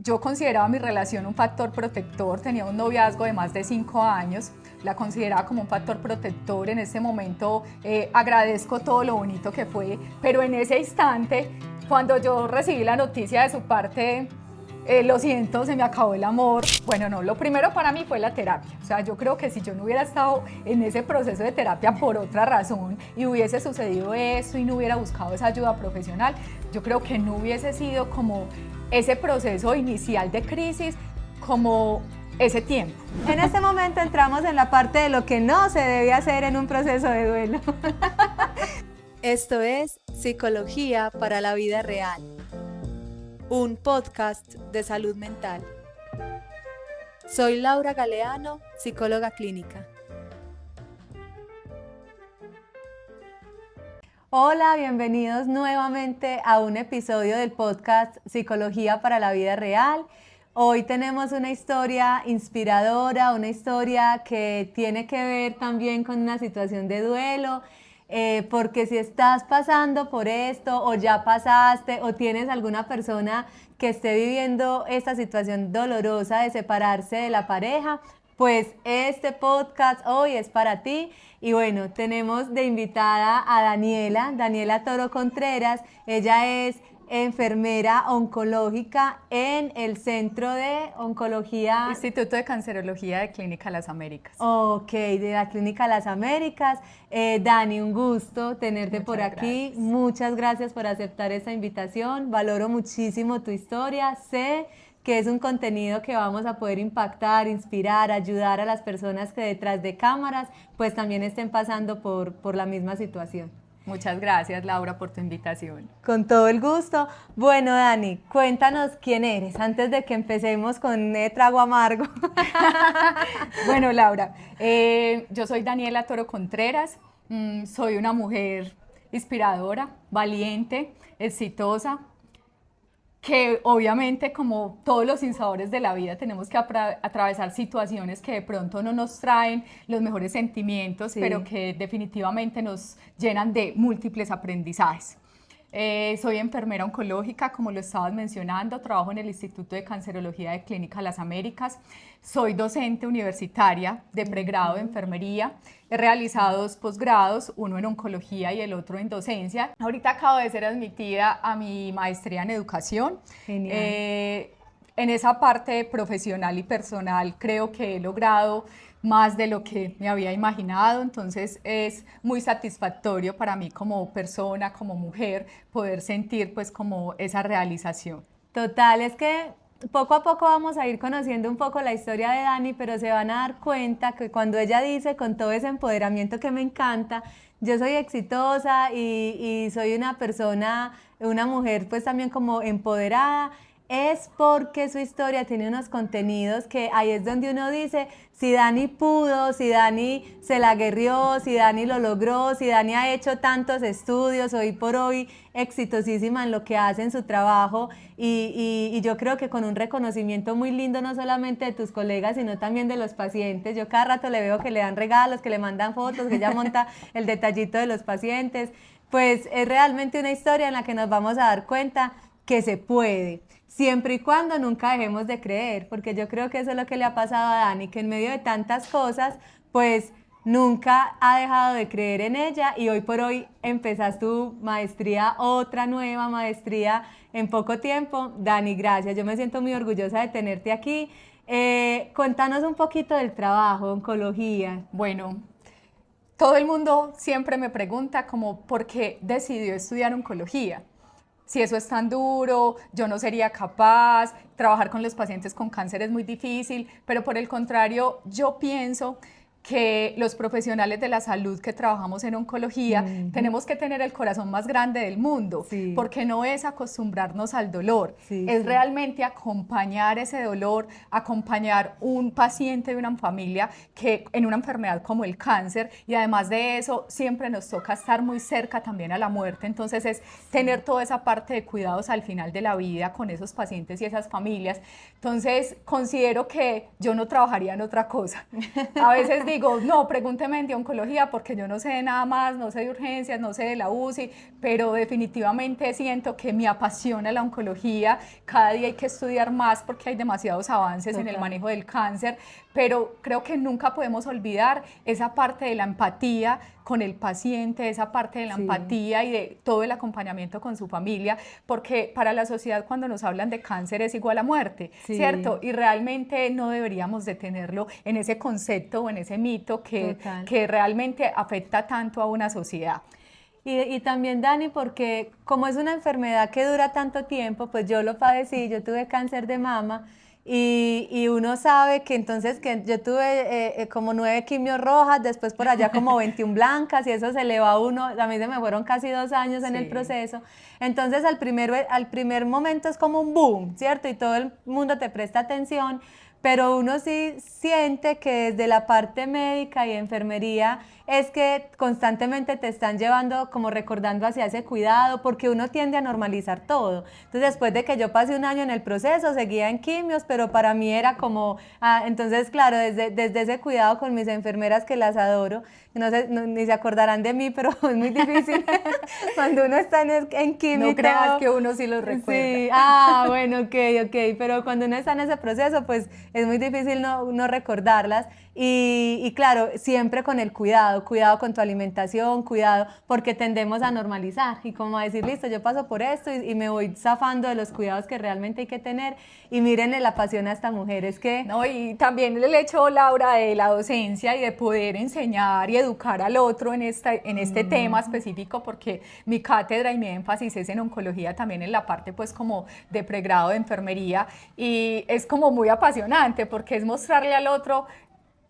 Yo consideraba mi relación un factor protector, tenía un noviazgo de más de 5 años, la consideraba como un factor protector. En ese momento agradezco todo lo bonito que fue, pero en ese instante, cuando yo recibí la noticia de su parte, lo siento, se me acabó el amor. Bueno, no, lo primero para mí fue la terapia. O sea, yo creo que si yo no hubiera estado en ese proceso de terapia por otra razón y hubiese sucedido eso y no hubiera buscado esa ayuda profesional, yo creo que no hubiese sido como ese proceso inicial de crisis, como ese tiempo. En este momento entramos en la parte de lo que no se debe hacer en un proceso de duelo. Esto es Psicología para la Vida Real, un podcast de salud mental. Soy Laura Galeano, psicóloga clínica. Hola, bienvenidos nuevamente a un episodio del podcast Psicología para la Vida Real. Hoy tenemos una historia inspiradora, una historia que tiene que ver también con una situación de duelo, porque si estás pasando por esto o ya pasaste o tienes alguna persona que esté viviendo esta situación dolorosa de separarse de la pareja, pues este podcast hoy es para ti. Y bueno, tenemos de invitada a Daniela Toro Contreras. Ella es enfermera oncológica en el Centro de Oncología... Instituto de Cancerología de Clínica Las Américas. Ok, de la Clínica Las Américas. Dani, un gusto tenerte por aquí. Gracias. Muchas gracias por aceptar esta invitación. Valoro muchísimo tu historia. Sé que es un contenido que vamos a poder impactar, inspirar, ayudar a las personas que detrás de cámaras pues también estén pasando por la misma situación. Muchas gracias, Laura, por tu invitación. Con todo el gusto. Bueno, Dani, cuéntanos quién eres antes de que empecemos con trago amargo. Bueno, Laura, yo soy Daniela Toro Contreras, soy una mujer inspiradora, valiente, exitosa, que obviamente, como todos los sinsabores de la vida, tenemos que atravesar situaciones que de pronto no nos traen los mejores sentimientos, sí, pero que definitivamente nos llenan de múltiples aprendizajes. Soy enfermera oncológica, como lo estabas mencionando, trabajo en el Instituto de Cancerología de Clínica Las Américas, soy docente universitaria de pregrado de enfermería, he realizado 2 posgrados, uno en oncología y el otro en docencia. Ahorita acabo de ser admitida a mi maestría en educación. Genial. En esa parte profesional y personal creo que he logrado más de lo que me había imaginado, entonces es muy satisfactorio para mí como persona, como mujer, poder sentir pues como esa realización. Total, es que poco a poco vamos a ir conociendo un poco la historia de Dani, pero se van a dar cuenta que cuando ella dice con todo ese empoderamiento que me encanta, yo soy exitosa y soy una persona, una mujer pues también como empoderada, es porque su historia tiene unos contenidos que ahí es donde uno dice, si Dani pudo, si Dani se la guerrió, si Dani lo logró, si Dani ha hecho tantos estudios, hoy por hoy exitosísima en lo que hace en su trabajo y yo creo que con un reconocimiento muy lindo no solamente de tus colegas, sino también de los pacientes. Yo cada rato le veo que le dan regalos, que le mandan fotos, que ella monta el detallito de los pacientes. Pues es realmente una historia en la que nos vamos a dar cuenta que se puede. Siempre y cuando nunca dejemos de creer, porque yo creo que eso es lo que le ha pasado a Dani, que en medio de tantas cosas, pues nunca ha dejado de creer en ella y hoy por hoy empezas tu maestría, otra nueva maestría en poco tiempo. Dani, gracias, yo me siento muy orgullosa de tenerte aquí. Cuéntanos un poquito del trabajo, oncología. Bueno, todo el mundo siempre me pregunta como ¿por qué decidió estudiar oncología? Si eso es tan duro, yo no sería capaz, trabajar con los pacientes con cáncer es muy difícil, pero por el contrario, yo pienso que los profesionales de la salud que trabajamos en oncología tenemos que tener el corazón más grande del mundo, sí, porque no es acostumbrarnos al dolor, sí, es sí, realmente acompañar ese dolor, acompañar un paciente de una familia que en una enfermedad como el cáncer, y además de eso siempre nos toca estar muy cerca también a la muerte, entonces es tener toda esa parte de cuidados al final de la vida con esos pacientes y esas familias. Entonces considero que yo no trabajaría en otra cosa. A veces digo digo, no, pregúnteme de oncología porque yo no sé de nada más, no sé de urgencias, no sé de la UCI, pero definitivamente siento que me apasiona la oncología. Cada día hay que estudiar más porque hay demasiados avances en el manejo del cáncer, pero creo que nunca podemos olvidar esa parte de la empatía con el paciente, esa parte de la empatía y de todo el acompañamiento con su familia, porque para la sociedad cuando nos hablan de cáncer es igual a muerte, ¿cierto? Y realmente no deberíamos de tenerlo en ese concepto o en ese mito que realmente afecta tanto a una sociedad. Y también, Dani, porque como es una enfermedad que dura tanto tiempo, pues yo lo padecí, yo tuve cáncer de mama. Y uno sabe que entonces que yo tuve como 9 quimios rojas, después por allá como 21 blancas, y eso se le va a uno, a mí se me fueron casi 2 años en el proceso. Entonces al primer momento es como un boom, ¿cierto? Y todo el mundo te presta atención, pero uno sí siente que desde la parte médica y enfermería es que constantemente te están llevando, como recordando hacia ese cuidado, porque uno tiende a normalizar todo. Entonces, después de que yo pasé un año en el proceso, seguía en quimios, pero para mí era como, entonces, claro, desde ese cuidado con mis enfermeras, que las adoro, no sé, ni se acordarán de mí, pero es muy difícil cuando uno está en quimio. No creas que uno sí los recuerda. Sí, bueno, ok, pero cuando uno está en ese proceso, pues es muy difícil no recordarlas. Y claro, siempre con el cuidado con tu alimentación, cuidado, porque tendemos a normalizar y como a decir, listo, yo paso por esto y me voy zafando de los cuidados que realmente hay que tener. Y miren la pasión a esta mujer, es que... No, y también el hecho, Laura, de la docencia y de poder enseñar y educar al otro en este tema específico, porque mi cátedra y mi énfasis es en oncología, también en la parte pues como de pregrado de enfermería, y es como muy apasionante porque es mostrarle al otro.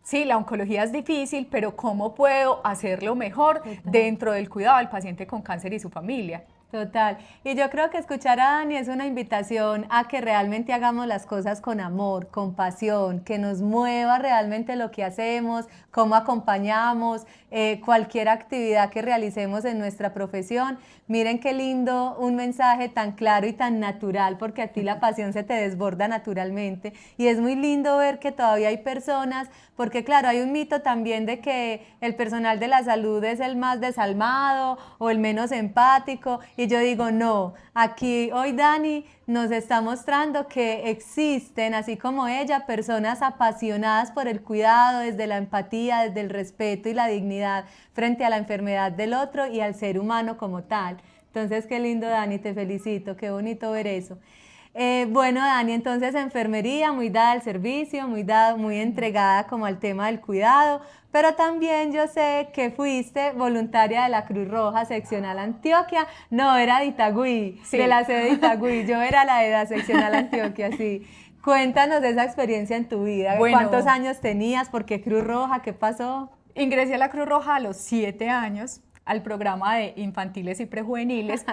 Sí, la oncología es difícil, pero ¿cómo puedo hacerlo mejor dentro del cuidado del paciente con cáncer y su familia? Total. Y yo creo que escuchar a Dani es una invitación a que realmente hagamos las cosas con amor, con pasión, que nos mueva realmente lo que hacemos, cómo acompañamos, cualquier actividad que realicemos en nuestra profesión. Miren qué lindo, un mensaje tan claro y tan natural, porque a ti la pasión se te desborda naturalmente. Y es muy lindo ver que todavía hay personas, porque claro, hay un mito también de que el personal de la salud es el más desalmado o el menos empático. Y yo digo, no, aquí hoy Dani nos está mostrando que existen, así como ella, personas apasionadas por el cuidado, desde la empatía, desde el respeto y la dignidad frente a la enfermedad del otro y al ser humano como tal. Entonces, qué lindo, Dani, te felicito, qué bonito ver eso. Bueno, Dani, entonces enfermería, muy dada al servicio, muy entregada como al tema del cuidado, pero también yo sé que fuiste voluntaria de la Cruz Roja Seccional Antioquia. No, era de Itagüí, de la sede de Itagüí, yo era la de la Seccional Antioquia, sí. Cuéntanos esa experiencia en tu vida, bueno, ¿cuántos años tenías? ¿Por qué Cruz Roja? ¿Qué pasó? Ingresé a la Cruz Roja a los 7 años al programa de infantiles y prejuveniles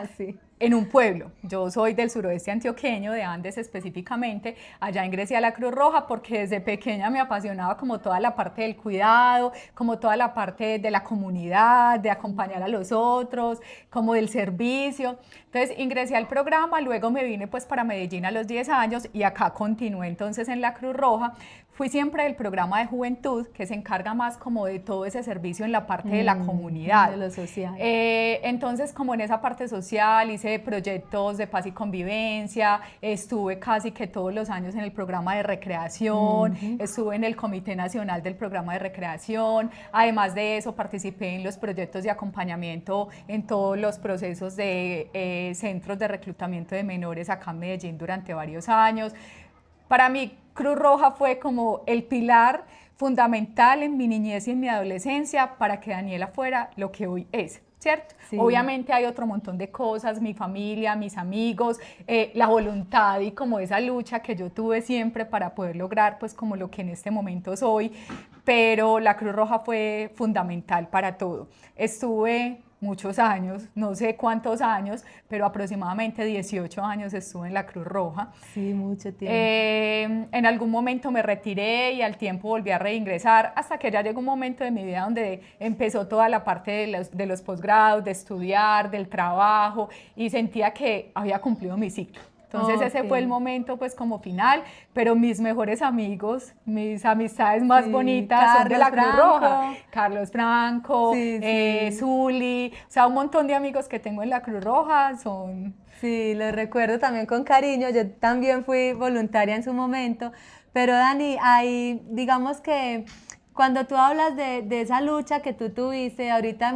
en un pueblo. Yo soy del suroeste antioqueño, de Andes específicamente. Allá ingresé a la Cruz Roja porque desde pequeña me apasionaba como toda la parte del cuidado, como toda la parte de la comunidad, de acompañar a los otros, como del servicio. Entonces ingresé al programa, luego me vine pues para Medellín a los 10 años y acá continué entonces en la Cruz Roja. Fui siempre del programa de juventud, que se encarga más como de todo ese servicio en la parte de la comunidad. De lo social. Entonces, como en esa parte social, hice proyectos de paz y convivencia, estuve casi que todos los años en el programa de recreación, estuve en el Comité Nacional del Programa de Recreación. Además de eso, participé en los proyectos de acompañamiento en todos los procesos de centros de reclutamiento de menores acá en Medellín durante varios años. Para mí, Cruz Roja fue como el pilar fundamental en mi niñez y en mi adolescencia para que Daniela fuera lo que hoy es, ¿cierto? Sí. Obviamente hay otro montón de cosas, mi familia, mis amigos, la voluntad y como esa lucha que yo tuve siempre para poder lograr pues como lo que en este momento soy, pero la Cruz Roja fue fundamental para todo. Estuve muchos años, no sé cuántos años, pero aproximadamente 18 años estuve en la Cruz Roja. Sí, mucho tiempo. En algún momento me retiré y al tiempo volví a reingresar hasta que ya llegó un momento de mi vida donde empezó toda la parte de los posgrados, de estudiar, del trabajo y sentía que había cumplido mi ciclo. Entonces ese fue el momento pues como final, pero mis mejores amigos, mis amistades más bonitas son de la Cruz Roja. Carlos Franco, Zuli, o sea, un montón de amigos que tengo en la Cruz Roja son... Sí, los recuerdo también con cariño, yo también fui voluntaria en su momento, pero Dani, hay, digamos que cuando tú hablas de esa lucha que tú tuviste, ahorita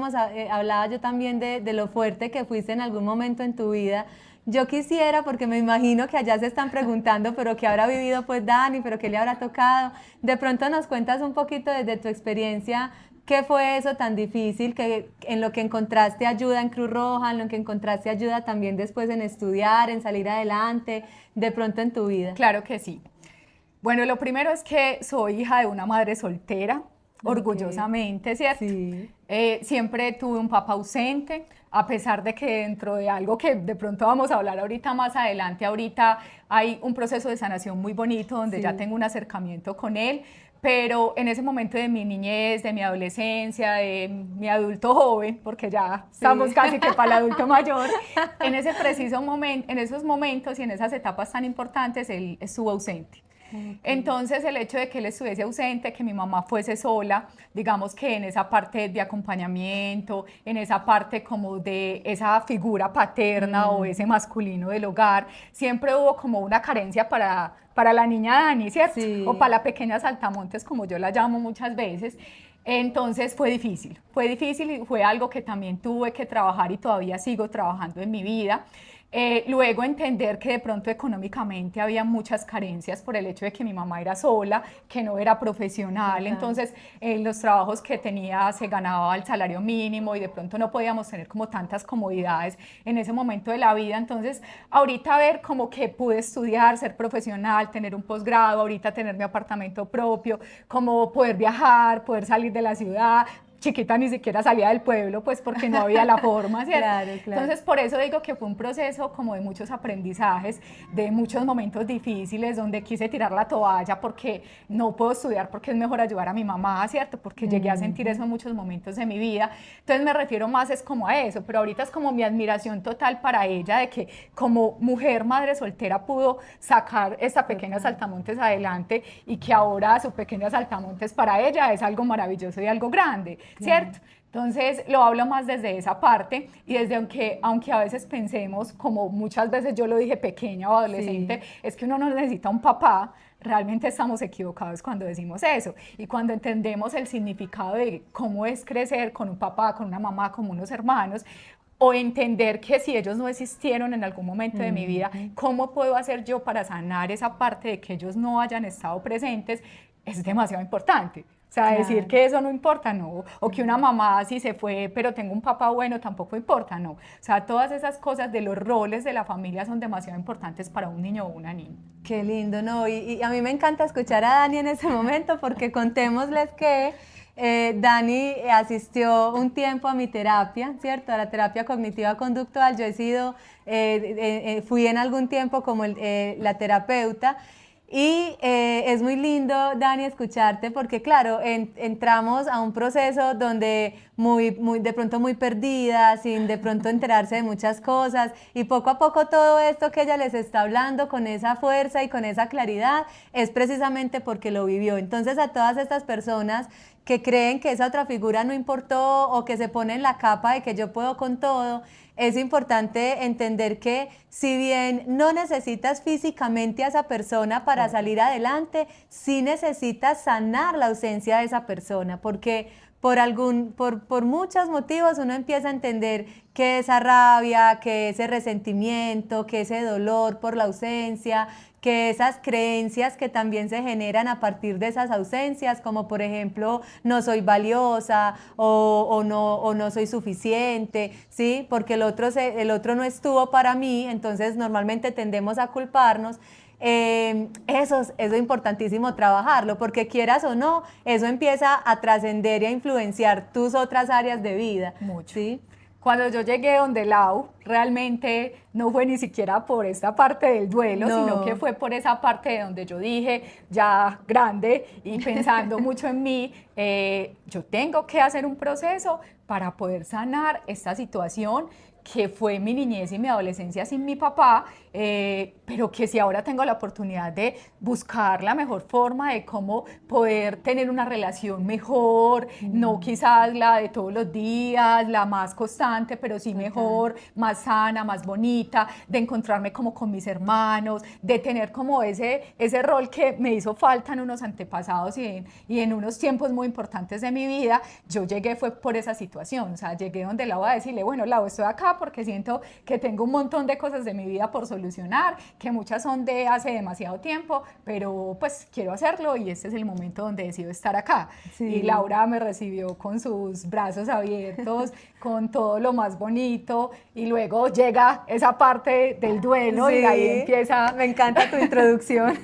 hablaba yo también de lo fuerte que fuiste en algún momento en tu vida. Yo quisiera, porque me imagino que allá se están preguntando, pero ¿qué habrá vivido pues Dani? ¿Pero qué le habrá tocado? De pronto nos cuentas un poquito desde tu experiencia, ¿qué fue eso tan difícil? En lo que encontraste ayuda en Cruz Roja, en lo que encontraste ayuda también después en estudiar, en salir adelante, de pronto en tu vida. Claro que sí. Bueno, lo primero es que soy hija de una madre soltera, orgullosamente, ¿cierto? Sí. Siempre tuve un papá ausente, a pesar de que dentro de algo que de pronto vamos a hablar ahorita más adelante, ahorita hay un proceso de sanación muy bonito donde ya tengo un acercamiento con él, pero en ese momento de mi niñez, de mi adolescencia, de mi adulto joven, porque ya estamos casi que para el adulto mayor, en ese preciso momento, en esos momentos y en esas etapas tan importantes, él estuvo ausente. Entonces el hecho de que él estuviese ausente, que mi mamá fuese sola, digamos que en esa parte de acompañamiento, en esa parte como de esa figura paterna o ese masculino del hogar, siempre hubo como una carencia para la niña Dani, ¿cierto? Sí. O para la pequeña saltamontes, como yo la llamo muchas veces. Entonces fue difícil y fue algo que también tuve que trabajar y todavía sigo trabajando en mi vida. Luego entender que de pronto económicamente había muchas carencias por el hecho de que mi mamá era sola, que no era profesional, entonces los trabajos que tenía se ganaba el salario mínimo y de pronto no podíamos tener como tantas comodidades en ese momento de la vida. Entonces ahorita ver como que pude estudiar, ser profesional, tener un posgrado, ahorita tener mi apartamento propio, como poder viajar, poder salir de la ciudad. Chiquita ni siquiera salía del pueblo, pues porque no había la forma, ¿cierto? Claro. Entonces, por eso digo que fue un proceso como de muchos aprendizajes, de muchos momentos difíciles, donde quise tirar la toalla porque no puedo estudiar, porque es mejor ayudar a mi mamá, ¿cierto? Porque llegué a sentir eso en muchos momentos de mi vida. Entonces, me refiero más es como a eso, pero ahorita es como mi admiración total para ella, de que como mujer, madre soltera, pudo sacar esta pequeña saltamontes adelante y que ahora su pequeña saltamontes para ella es algo maravilloso y algo grande. ¿Cierto? Entonces lo hablo más desde esa parte y desde aunque a veces pensemos, como muchas veces yo lo dije pequeña o adolescente, es que uno no necesita un papá, realmente estamos equivocados cuando decimos eso. Y cuando entendemos el significado de cómo es crecer con un papá, con una mamá, con unos hermanos, o entender que si ellos no existieron en algún momento de mi vida, ¿cómo puedo hacer yo para sanar esa parte de que ellos no hayan estado presentes? Es demasiado importante. O sea, decir que eso no importa, no. O que una mamá sí se fue, pero tengo un papá bueno, tampoco importa, no. O sea, todas esas cosas de los roles de la familia son demasiado importantes para un niño o una niña. Qué lindo, ¿no? Y a mí me encanta escuchar a Dani en ese momento porque contémosles que Dani asistió un tiempo a mi terapia, ¿cierto? A la terapia cognitiva conductual. Yo he sido, fui en algún tiempo como la terapeuta. Y es muy lindo, Dani, escucharte porque, claro, entramos a un proceso donde de pronto muy perdida, sin de pronto enterarse de muchas cosas y poco a poco todo esto que ella les está hablando con esa fuerza y con esa claridad es precisamente porque lo vivió. Entonces, a todas estas personas que creen que esa otra figura no importó o que se ponen la capa de que yo puedo con todo, es importante entender que si bien no necesitas físicamente a esa persona para salir adelante, sí necesitas sanar la ausencia de esa persona, porque por muchos motivos uno empieza a entender que esa rabia, que ese resentimiento, que ese dolor por la ausencia, que esas creencias que también se generan a partir de esas ausencias, como por ejemplo, no soy valiosa o no soy suficiente, ¿sí? Porque el otro no estuvo para mí, entonces normalmente tendemos a culparnos. Eso es importantísimo trabajarlo, porque quieras o no, eso empieza a trascender y a influenciar tus otras áreas de vida. Mucho. ¿Sí? Cuando yo llegué donde Lau, realmente no fue ni siquiera por esta parte del duelo, sino que fue por esa parte de donde yo dije, ya grande y pensando mucho en mí, yo tengo que hacer un proceso para poder sanar esta situación que fue mi niñez y mi adolescencia sin mi papá, pero que si ahora tengo la oportunidad de buscar la mejor forma de cómo poder tener una relación mejor, no quizás la de todos los días, la más constante, pero sí mejor, más sana, más bonita, de encontrarme como con mis hermanos, de tener como ese rol que me hizo falta en unos antepasados y en unos tiempos muy importantes de mi vida. Yo llegué fue por esa situación, o sea, llegué donde Lau a decirle, bueno, Lau, estoy acá porque siento que tengo un montón de cosas de mi vida por solucionar, que muchas son de hace demasiado tiempo, pero pues quiero hacerlo y este es el momento donde decido estar acá. Sí. Y Laura me recibió con sus brazos abiertos, con todo lo más bonito, y luego llega esa parte del duelo, Sí, y ahí empieza... Me encanta tu introducción.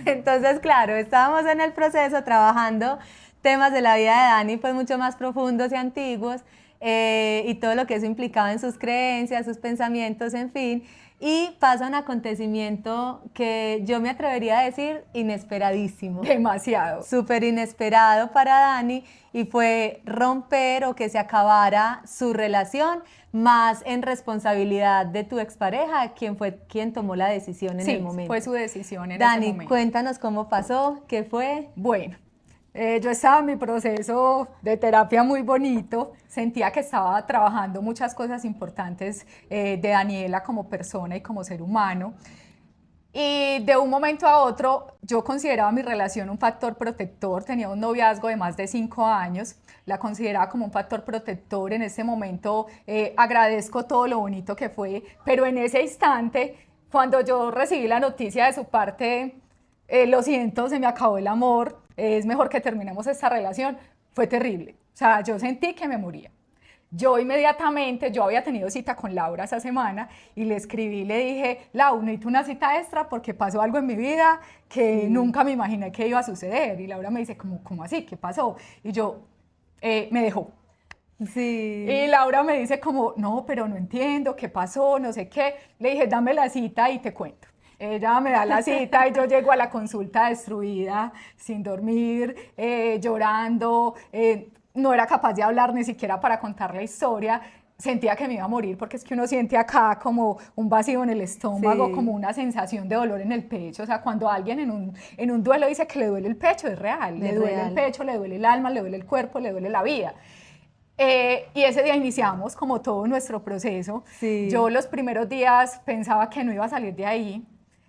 Entonces, claro, estábamos en el proceso trabajando temas de la vida de Dani, pues mucho más profundos y antiguos, y todo lo que eso implicaba en sus creencias, sus pensamientos, en fin. Y pasa un acontecimiento que yo me atrevería a decir inesperadísimo. Demasiado. Súper inesperado para Dani, y fue romper o que se acabara su relación, más en responsabilidad de tu expareja, quien fue quien tomó la decisión en el momento. Sí, fue su decisión en Dani, ese momento. cuéntanos cómo pasó, qué fue. Bueno, yo estaba en mi proceso de terapia muy bonito, sentía que estaba trabajando muchas cosas importantes de Daniela como persona y como ser humano. Y de un momento a otro yo consideraba mi relación un factor protector, tenía un noviazgo de más de 5 años, la consideraba como un factor protector. En ese momento agradezco todo lo bonito que fue, pero en ese instante, cuando yo recibí la noticia de su parte, lo siento, se me acabó el amor, es mejor que terminemos esta relación, fue terrible. O sea, yo sentí que me moría. Yo inmediatamente, yo había tenido cita con Laura esa semana y le escribí, le dije, Lau, necesito una cita extra porque pasó algo en mi vida que nunca me imaginé que iba a suceder. Y Laura me dice, ¿cómo así? ¿Qué pasó? Y yo, me dejó. Sí. Y Laura me dice como, no, pero no entiendo, ¿qué pasó? No sé qué. Le dije, dame la cita y te cuento. Ella me da la cita y yo llego a la consulta destruida, sin dormir, llorando, no era capaz de hablar ni siquiera para contar la historia. Sentía que me iba a morir, porque es que uno siente acá como un vacío en el estómago, Sí. como una sensación de dolor en el pecho. O sea, cuando alguien en un duelo dice que le duele el pecho, es real. Le duele el pecho, le duele el alma, le duele el cuerpo, le duele la vida. Y ese día iniciamos como todo nuestro proceso. Sí. Yo los primeros días pensaba que no iba a salir de ahí,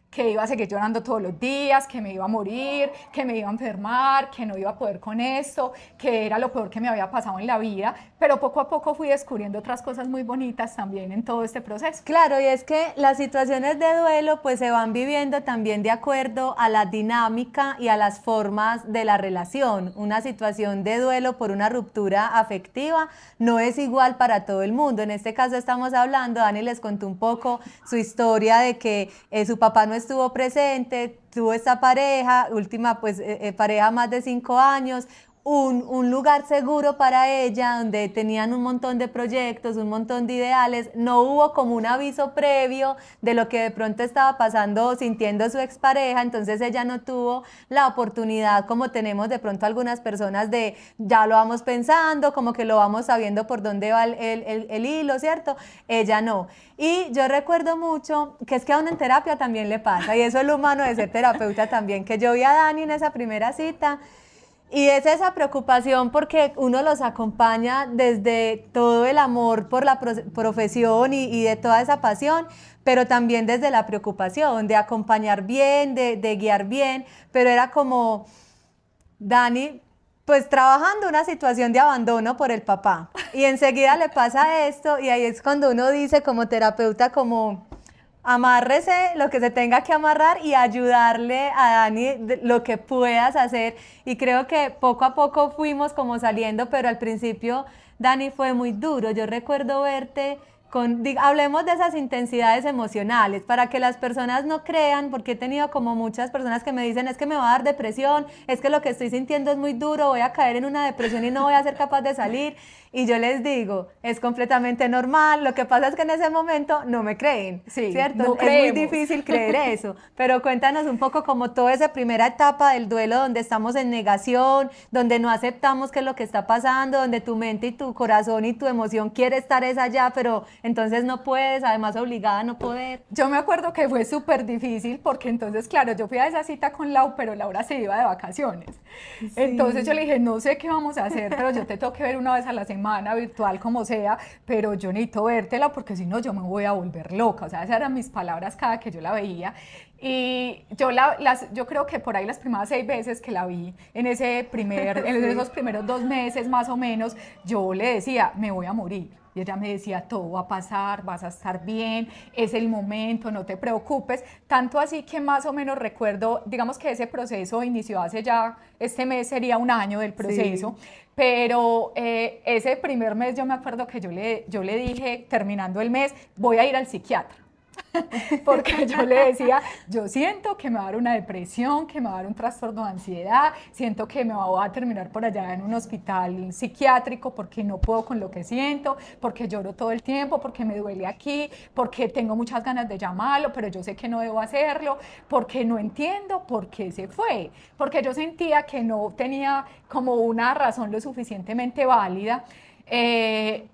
que iba a seguir llorando todos los días, que me iba a morir, que me iba a enfermar, que no iba a poder con esto, que era lo peor que me había pasado en la vida, pero poco a poco fui descubriendo otras cosas muy bonitas también en todo este proceso. Claro, y es que las situaciones de duelo pues se van viviendo también de acuerdo a la dinámica y a las formas de la relación. Una situación de duelo por una ruptura afectiva no es igual para todo el mundo. En este caso estamos hablando, Dani les contó un poco su historia de que su papá no estuvo presente, tuvo esta pareja, última pues pareja más de 5 años, un lugar seguro para ella, donde tenían un montón de proyectos, un montón de ideales. No hubo como un aviso previo de lo que de pronto estaba pasando o sintiendo su expareja, entonces ella no tuvo la oportunidad, como tenemos de pronto algunas personas, de ya lo vamos pensando, como que lo vamos sabiendo por dónde va el hilo, ¿cierto? Ella no. Y yo recuerdo mucho que es que a uno en terapia también le pasa, y eso es lo humano de ser terapeuta también, que yo vi a Dani en esa primera cita. Y es esa preocupación porque uno los acompaña desde todo el amor por la profesión y de toda esa pasión, pero también desde la preocupación de acompañar bien, de guiar bien, pero era como Dani pues trabajando una situación de abandono por el papá y enseguida le pasa esto, y ahí es cuando uno dice como terapeuta como... amárrese lo que se tenga que amarrar y ayudarle a Dani lo que puedas hacer, y creo que poco a poco fuimos como saliendo, pero al principio Dani fue muy duro. Yo recuerdo verte hablemos de esas intensidades emocionales para que las personas no crean, porque he tenido como muchas personas que me dicen es que me va a dar depresión, es que lo que estoy sintiendo es muy duro, voy a caer en una depresión y no voy a ser capaz de salir. Y yo les digo, es completamente normal, lo que pasa es que en ese momento no me creen, Sí, ¿cierto? no Es creemos. muy difícil creer eso, pero cuéntanos un poco como toda esa primera etapa del duelo donde estamos en negación, donde no aceptamos qué es lo que está pasando, donde tu mente y tu corazón y tu emoción quiere estar es allá, pero entonces no puedes, además obligada a no poder. Yo me acuerdo que fue súper difícil porque entonces, claro, yo fui a esa cita con Lau, pero Laura se iba de vacaciones. Sí. Entonces yo le dije, no sé qué vamos a hacer, pero yo te tengo que ver una vez a la semana, virtual como sea, pero yo necesito vértela porque si no yo me voy a volver loca. O sea, esas eran mis palabras cada que yo la veía. Y yo creo que por ahí las primeras 6 veces que la vi, en esos primeros 2 meses más o menos, yo le decía, me voy a morir. Y ella me decía, todo va a pasar, vas a estar bien, es el momento, no te preocupes. Tanto así que más o menos recuerdo, digamos que ese proceso inició hace ya, este mes sería 1 año del proceso, sí. Pero ese primer mes yo me acuerdo que yo le dije, terminando el mes, voy a ir al psiquiatra. Porque yo le decía, yo siento que me va a dar una depresión, que me va a dar un trastorno de ansiedad, siento que me voy a terminar por allá en un hospital psiquiátrico porque no puedo con lo que siento, porque lloro todo el tiempo, porque me duele aquí, porque tengo muchas ganas de llamarlo, pero yo sé que no debo hacerlo, porque no entiendo por qué se fue, porque yo sentía que no tenía como una razón lo suficientemente válida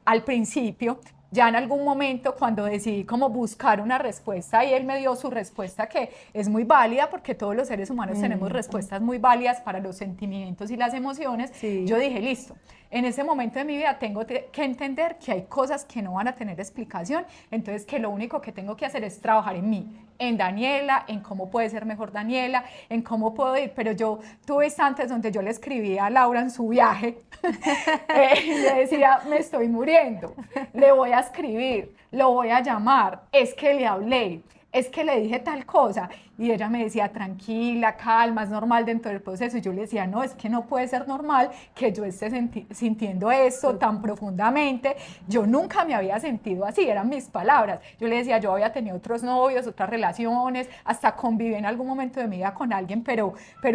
al principio. Ya en algún momento cuando decidí como buscar una respuesta y él me dio su respuesta que es muy válida porque todos los seres humanos tenemos respuestas muy válidas para los sentimientos y las emociones, sí. Yo dije listo, en ese momento de mi vida tengo que entender que hay cosas que no van a tener explicación, entonces que lo único que tengo que hacer es trabajar en mí, en Daniela, en cómo puede ser mejor Daniela, en cómo puedo ir, pero yo tuve instantes donde yo le escribía a Laura en su viaje, le decía, me estoy muriendo, le voy a escribir, lo voy a llamar, es que le hablé, es que le dije tal cosa, y ella me decía, tranquila, calma, es normal dentro del proceso, y yo le decía, no, es que no puede ser normal que yo esté sintiendo esto tan profundamente, yo nunca me había sentido así, eran mis palabras, yo le decía, yo había tenido otros novios, otras relaciones, hasta conviví en algún momento de mi vida con alguien, pero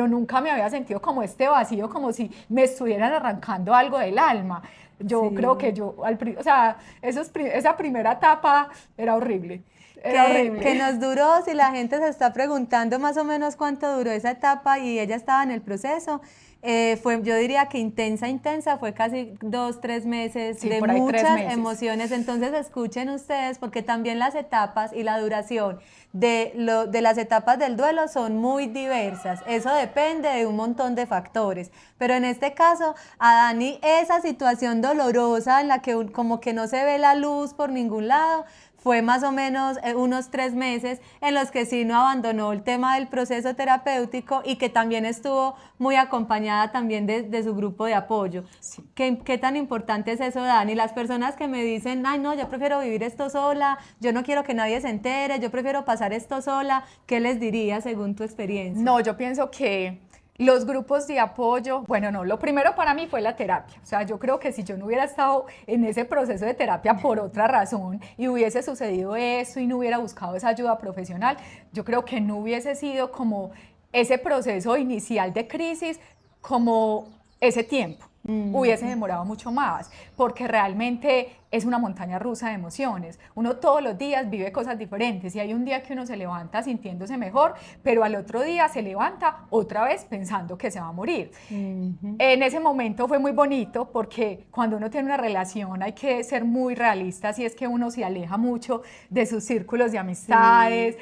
nunca me había sentido como este vacío, como si me estuvieran arrancando algo del alma. Yo sí. Creo que o sea, esa primera etapa era horrible. Que nos duró, si la gente se está preguntando más o menos cuánto duró esa etapa y ella estaba en el proceso, yo diría que intensa, fue casi 2-3 meses, sí, de muchas 3 meses. Emociones. Entonces escuchen ustedes, porque también las etapas y la duración de las etapas del duelo son muy diversas, eso depende de un montón de factores, pero en este caso a Dani esa situación dolorosa en la que como que no se ve la luz por ningún lado, fue más o menos unos 3 meses en los que sí no abandonó el tema del proceso terapéutico y que también estuvo muy acompañada también de su grupo de apoyo. Sí. ¿Qué tan importante es eso, Dani? Las personas que me dicen, ay no, yo prefiero vivir esto sola, yo no quiero que nadie se entere, yo prefiero pasar esto sola, ¿qué les dirías según tu experiencia? No, yo pienso que los grupos de apoyo, bueno, no, lo primero para mí fue la terapia, o sea, yo creo que si yo no hubiera estado en ese proceso de terapia por otra razón y hubiese sucedido eso y no hubiera buscado esa ayuda profesional, yo creo que no hubiese sido como ese proceso inicial de crisis, como ese tiempo. Hubiese demorado mucho más, porque realmente es una montaña rusa de emociones. Uno todos los días vive cosas diferentes y hay un día que uno se levanta sintiéndose mejor, pero al otro día se levanta otra vez pensando que se va a morir. En ese momento fue muy bonito porque cuando uno tiene una relación hay que ser muy realistas y es que uno se aleja mucho de sus círculos de amistades,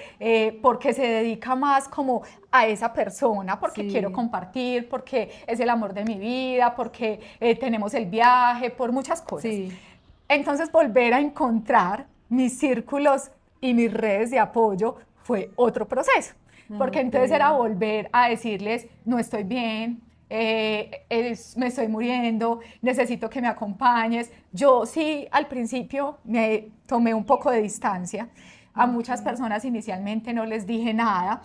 porque se dedica más como a esa persona, porque quiero compartir, porque es el amor de mi vida, porque tenemos el viaje, por muchas cosas. Entonces volver a encontrar mis círculos y mis redes de apoyo fue otro proceso, porque entonces era volver a decirles, no estoy bien, me estoy muriendo, necesito que me acompañes. Yo sí al principio me tomé un poco de distancia, a muchas personas inicialmente no les dije nada,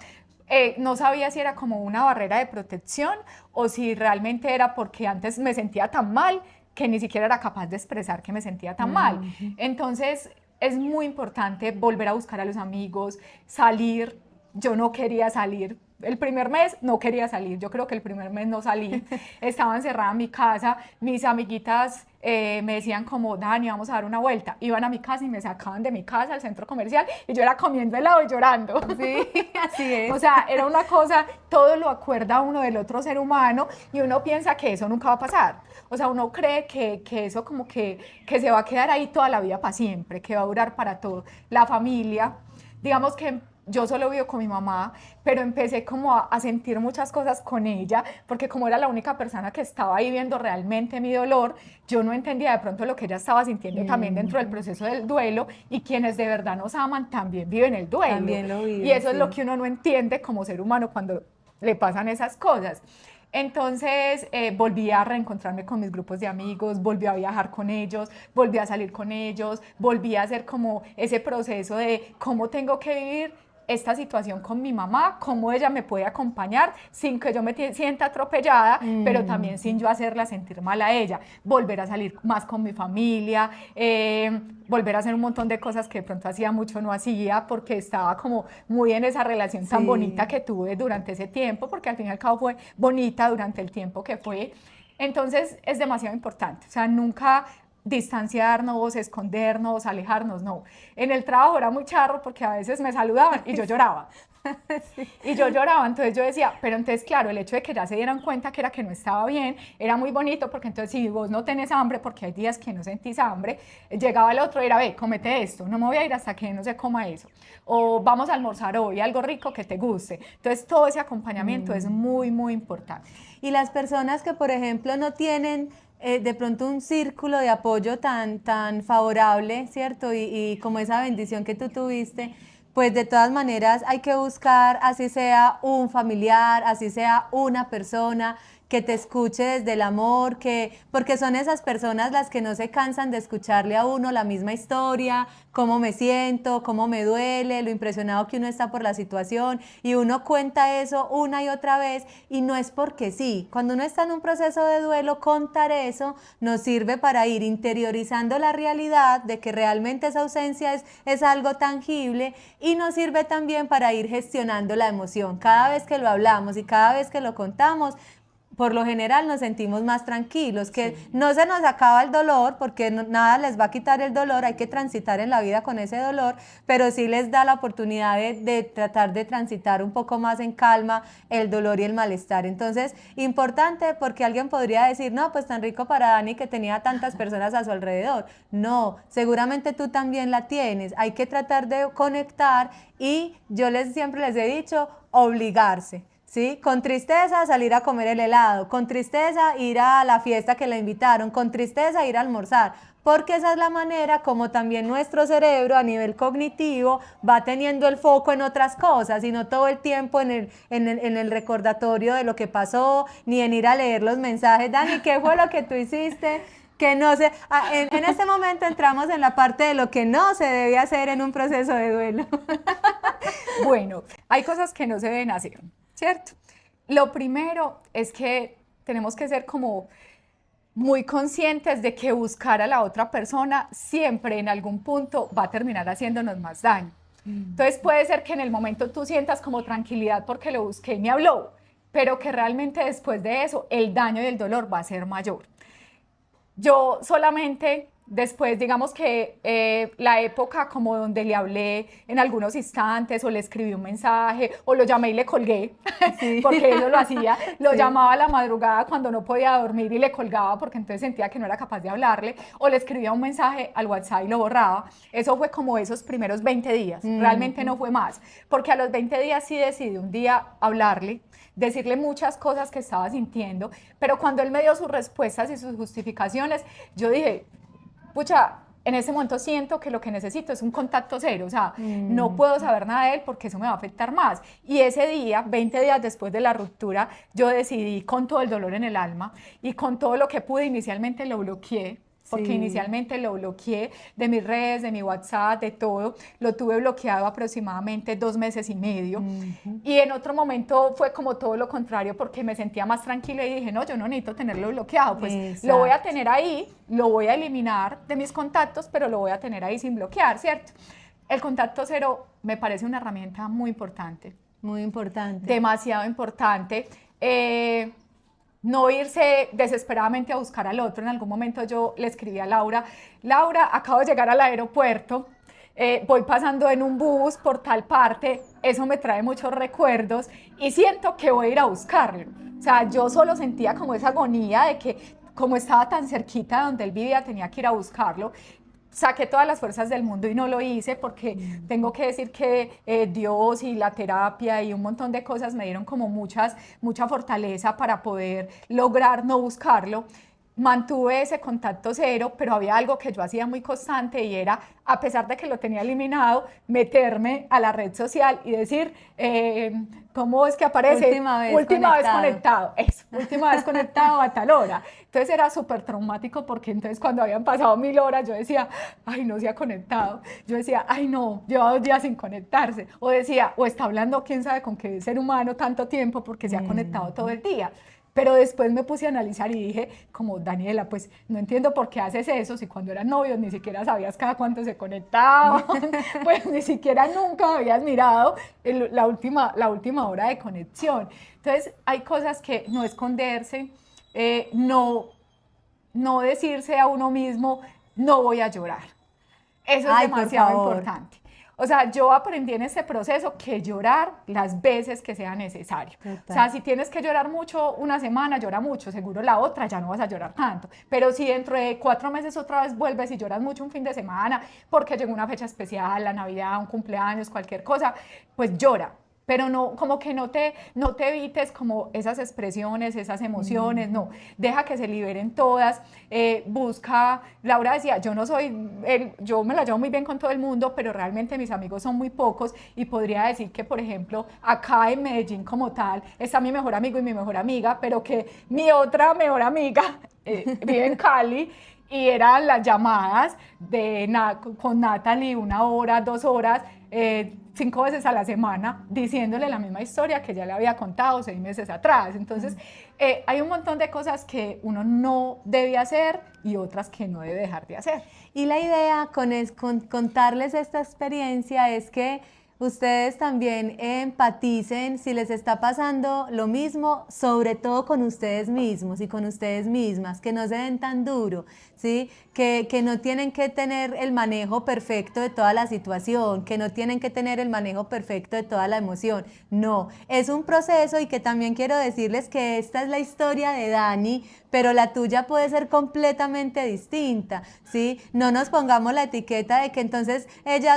no sabía si era como una barrera de protección o si realmente era porque antes me sentía tan mal que ni siquiera era capaz de expresar que me sentía tan mal. Entonces, es muy importante volver a buscar a los amigos, salir. Yo no quería salir. El primer mes no quería salir, yo creo que el primer mes no salí, estaba encerrada en mi casa, mis amiguitas me decían como, Dani, vamos a dar una vuelta, iban a mi casa y me sacaban de mi casa al centro comercial y yo era comiendo helado y llorando. Sí, así es. O sea, era una cosa, todo lo acuerda uno del otro ser humano y uno piensa que eso nunca va a pasar. O sea, uno cree que eso como que se va a quedar ahí toda la vida para siempre, que va a durar para todo. La familia, digamos que yo solo vivo con mi mamá, pero empecé como a sentir muchas cosas con ella, porque como era la única persona que estaba ahí viendo realmente mi dolor, yo no entendía de pronto lo que ella estaba sintiendo también dentro del proceso del duelo, y quienes de verdad nos aman también viven el duelo. También lo viven, y eso sí. es lo que uno no entiende como ser humano cuando le pasan esas cosas. Entonces volví a reencontrarme con mis grupos de amigos, volví a viajar con ellos, volví a salir con ellos, volví a hacer como ese proceso de cómo tengo que vivir esta situación con mi mamá, cómo ella me puede acompañar sin que yo me sienta atropellada, pero también sin yo hacerla sentir mal a ella, volver a salir más con mi familia, volver a hacer un montón de cosas que de pronto hacía mucho no hacía, porque estaba como muy en esa relación tan bonita que tuve durante ese tiempo, porque al fin y al cabo fue bonita durante el tiempo que fue. Entonces es demasiado importante, o sea, nunca distanciarnos, escondernos, alejarnos, no. En el trabajo era muy charro porque a veces me saludaban y yo lloraba. Sí. Y yo lloraba, entonces yo decía, pero entonces claro, el hecho de que ya se dieran cuenta que era que no estaba bien, era muy bonito, porque entonces si vos no tenés hambre, porque hay días que no sentís hambre, llegaba el otro y era, ve, comete esto, no me voy a ir hasta que no se coma eso, o vamos a almorzar hoy, algo rico que te guste. Entonces todo ese acompañamiento es muy, muy importante. Y las personas que, por ejemplo, no tienen de pronto un círculo de apoyo tan favorable, ¿cierto? Y como esa bendición que tú tuviste, pues de todas maneras hay que buscar, así sea un familiar, así sea una persona que te escuche desde el amor, porque son esas personas las que no se cansan de escucharle a uno la misma historia, cómo me siento, cómo me duele, lo impresionado que uno está por la situación, y uno cuenta eso una y otra vez, y no es porque sí. Cuando uno está en un proceso de duelo, contar eso nos sirve para ir interiorizando la realidad de que realmente esa ausencia es algo tangible, y nos sirve también para ir gestionando la emoción. Cada vez que lo hablamos y cada vez que lo contamos, por lo general nos sentimos más tranquilos, que sí. No se nos acaba el dolor, porque nada les va a quitar el dolor, hay que transitar en la vida con ese dolor, pero sí les da la oportunidad de tratar de transitar un poco más en calma el dolor y el malestar. Entonces, importante, porque alguien podría decir, no, pues tan rico para Dani que tenía tantas personas a su alrededor. No, seguramente tú también la tienes, hay que tratar de conectar, y yo siempre les he dicho, obligarse. ¿Sí? Con tristeza salir a comer el helado, con tristeza ir a la fiesta que la invitaron, con tristeza ir a almorzar, porque esa es la manera como también nuestro cerebro a nivel cognitivo va teniendo el foco en otras cosas, y no todo el tiempo en el recordatorio de lo que pasó, ni en ir a leer los mensajes. Dani, ¿qué fue lo que tú hiciste? Que no sé, en este momento entramos en la parte de lo que no se debe hacer en un proceso de duelo. Bueno, hay cosas que no se deben hacer, ¿cierto? Lo primero es que tenemos que ser como muy conscientes de que buscar a la otra persona siempre en algún punto va a terminar haciéndonos más daño. Entonces puede ser que en el momento tú sientas como tranquilidad porque lo busqué y me habló, pero que realmente después de eso el daño y el dolor va a ser mayor. Yo solamente después, digamos que la época como donde le hablé en algunos instantes, o le escribí un mensaje, o lo llamé y le colgué, sí. Porque eso lo hacía, lo sí. Llamaba a la madrugada cuando no podía dormir y le colgaba porque entonces sentía que no era capaz de hablarle, o le escribía un mensaje al WhatsApp y lo borraba. Eso fue como esos primeros 20 días, realmente no fue más, porque a los 20 días sí decidí un día hablarle, decirle muchas cosas que estaba sintiendo, pero cuando él me dio sus respuestas y sus justificaciones, yo dije, pucha, en ese momento siento que lo que necesito es un contacto cero, o sea, no puedo saber nada de él porque eso me va a afectar más. Y ese día, 20 días después de la ruptura, yo decidí, con todo el dolor en el alma y con todo lo que pude, inicialmente lo bloqueé, porque Sí. inicialmente lo bloqueé de mis redes, de mi WhatsApp, de todo. Lo tuve bloqueado aproximadamente 2 meses y medio. Y en otro momento fue como todo lo contrario, porque me sentía más tranquila y dije, no, yo no necesito tenerlo bloqueado, pues lo voy a Exacto. tener ahí, lo voy a eliminar de mis contactos, pero lo voy a tener ahí sin bloquear, ¿cierto? El contacto cero me parece una herramienta muy importante, Muy importante. demasiado importante. No irse desesperadamente a buscar al otro. En algún momento yo le escribí a Laura, Laura, acabo de llegar al aeropuerto, voy pasando en un bus por tal parte, eso me trae muchos recuerdos y siento que voy a ir a buscarlo. O sea, yo solo sentía como esa agonía de que como estaba tan cerquita de donde él vivía, tenía que ir a buscarlo. Saqué todas las fuerzas del mundo y no lo hice porque tengo que decir que Dios y la terapia y un montón de cosas me dieron como mucha fortaleza para poder lograr no buscarlo. Mantuve ese contacto cero, pero había algo que yo hacía muy constante y era, a pesar de que lo tenía eliminado, meterme a la red social y decir, ¿cómo es que aparece? Última vez Conectado. Eso, última vez conectado a tal hora. Entonces era súper traumático porque entonces cuando habían pasado 1000 horas yo decía, ay, no se ha conectado. Yo decía, ay, no, lleva 2 días sin conectarse. O decía, o está hablando quién sabe con qué ser humano tanto tiempo porque se ha conectado todo el día. Pero después me puse a analizar y dije, como Daniela, pues no entiendo por qué haces eso, si cuando eran novios ni siquiera sabías cada cuánto se conectaban, pues ni siquiera nunca habías mirado la última hora de conexión. Entonces hay cosas que no esconderse, no decirse a uno mismo, no voy a llorar. Eso es Ay, por demasiado favor. importante. O sea, yo aprendí en este proceso que llorar las veces que sea necesario. Total. O sea, si tienes que llorar mucho una semana, llora mucho, seguro la otra ya no vas a llorar tanto. Pero si dentro de 4 meses otra vez vuelves y lloras mucho un fin de semana, porque llegó una fecha especial, la Navidad, un cumpleaños, cualquier cosa, pues llora. Pero no, como que no te evites como esas expresiones, esas emociones, no, deja que se liberen todas, busca, Laura decía, yo me la llevo muy bien con todo el mundo, pero realmente mis amigos son muy pocos y podría decir que, por ejemplo, acá en Medellín como tal, está mi mejor amigo y mi mejor amiga, pero que mi otra mejor amiga vive en Cali y eran las llamadas con Natalie 1 hora, 2 horas, 5 veces a la semana, diciéndole la misma historia que ya le había contado 6 meses atrás. Entonces, hay un montón de cosas que uno no debe hacer y otras que no debe dejar de hacer. Y la idea con contarles esta experiencia es que ustedes también empaticen si les está pasando lo mismo, sobre todo con ustedes mismos y con ustedes mismas, que no se den tan duro, ¿sí? Que no tienen que tener el manejo perfecto de toda la situación, que no tienen que tener el manejo perfecto de toda la emoción. No, es un proceso y que también quiero decirles que esta es la historia de Dani, pero la tuya puede ser completamente distinta, ¿sí? No nos pongamos la etiqueta de que entonces ella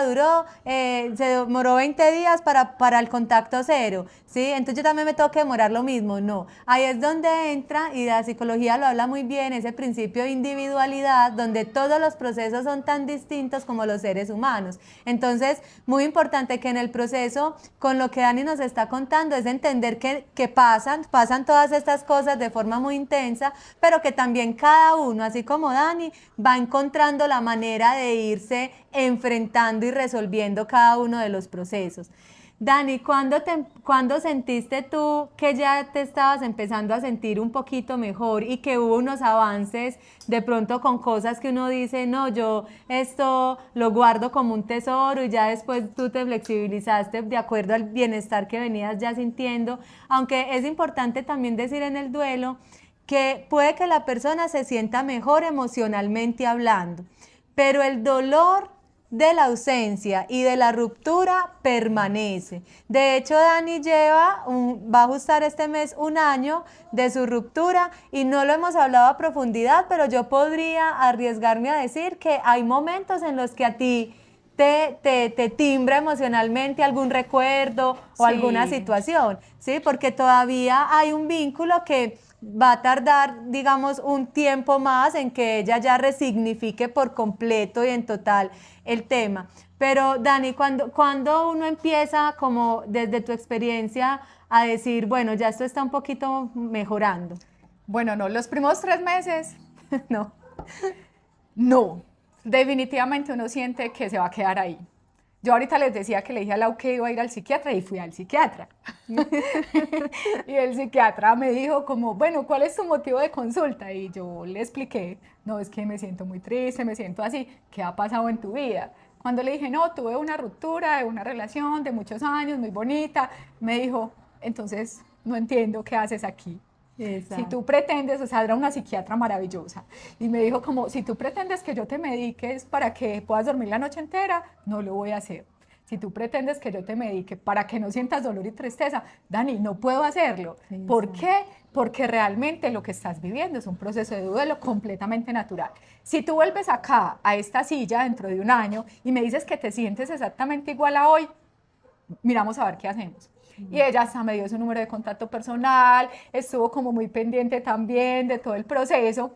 se demoró 20 días para el contacto cero, ¿sí? Entonces yo también me tengo que demorar lo mismo. No, ahí es donde entra, y la psicología lo habla muy bien, ese principio de individualidad, donde todos los procesos son tan distintos como los seres humanos. Entonces, muy importante que en el proceso, con lo que Dani nos está contando, es entender que pasan todas estas cosas de forma muy intensa, pero que también cada uno, así como Dani, va encontrando la manera de irse enfrentando y resolviendo cada uno de los procesos. Dani, ¿cuándo sentiste tú que ya te estabas empezando a sentir un poquito mejor y que hubo unos avances de pronto con cosas que uno dice, no, yo esto lo guardo como un tesoro, y ya después tú te flexibilizaste de acuerdo al bienestar que venías ya sintiendo? Aunque es importante también decir en el duelo que puede que la persona se sienta mejor emocionalmente hablando, pero el dolor de la ausencia y de la ruptura permanece. De hecho, Dani va a ajustar este mes 1 año de su ruptura y no lo hemos hablado a profundidad, pero yo podría arriesgarme a decir que hay momentos en los que a ti te timbra emocionalmente algún recuerdo o Sí. alguna situación, ¿sí? Porque todavía hay un vínculo que va a tardar, digamos, un tiempo más en que ella ya resignifique por completo y en total el tema. Pero Dani, cuando uno empieza, como desde tu experiencia, a decir, bueno, ya esto está un poquito mejorando? Bueno, no, los primeros 3 meses, No. No, definitivamente uno siente que se va a quedar ahí. Yo ahorita les decía que le dije a Lau que iba a ir al psiquiatra y fui al psiquiatra. Y el psiquiatra me dijo como, bueno, ¿cuál es tu motivo de consulta? Y yo le expliqué, no, es que me siento muy triste, me siento así, ¿qué ha pasado en tu vida? Cuando le dije, no, tuve una ruptura de una relación de muchos años, muy bonita, me dijo, entonces no entiendo qué haces aquí. Si tú pretendes, o sea, era una psiquiatra maravillosa, y me dijo como, si tú pretendes que yo te mediques para que puedas dormir la noche entera, no lo voy a hacer. Si tú pretendes que yo te medique para que no sientas dolor y tristeza, Dani, no puedo hacerlo. ¿Por qué? Porque realmente lo que estás viviendo es un proceso de duelo completamente natural. Si tú vuelves acá, a esta silla, dentro de un año, y me dices que te sientes exactamente igual a hoy, miramos a ver qué hacemos. Y ella hasta me dio su número de contacto personal, estuvo como muy pendiente también de todo el proceso.